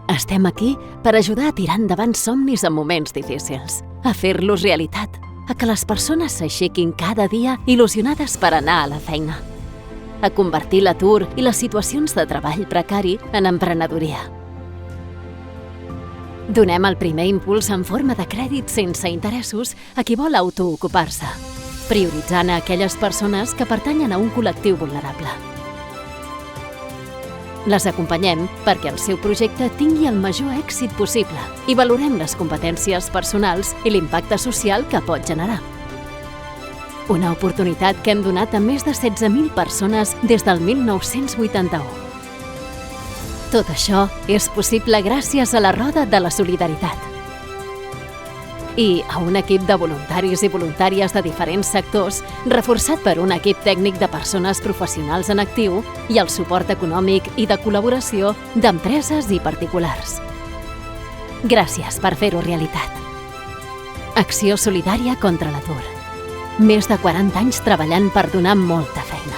Estem aquí per ajudar a tirar endavant somnis en moments difícils, a fer-los realitat, a que les persones s'aixequin cada dia il·lusionades per anar a la feina, a convertir l'atur i les situacions de treball precari en emprenedoria. Donem el primer impuls en forma de crèdit sense interessos a qui vol autoocupar-se, prioritzant a aquelles persones que pertanyen a un col·lectiu vulnerable. Les acompanyem perquè el seu projecte tingui el major èxit possible i valorem les competències personals i l'impacte social que pot generar. Una oportunitat que hem donat a més de 16.000 persones des del 1981. Tot això és possible gràcies a la Roda de la Solidaritat i a un equip de voluntaris i voluntàries de diferents sectors reforçat per un equip tècnic de persones professionals en actiu i el suport econòmic i de col·laboració d'empreses i particulars. Gràcies per fer-ho realitat. Acció solidària contra l'atur. Més de 40 anys treballant per donar molta feina.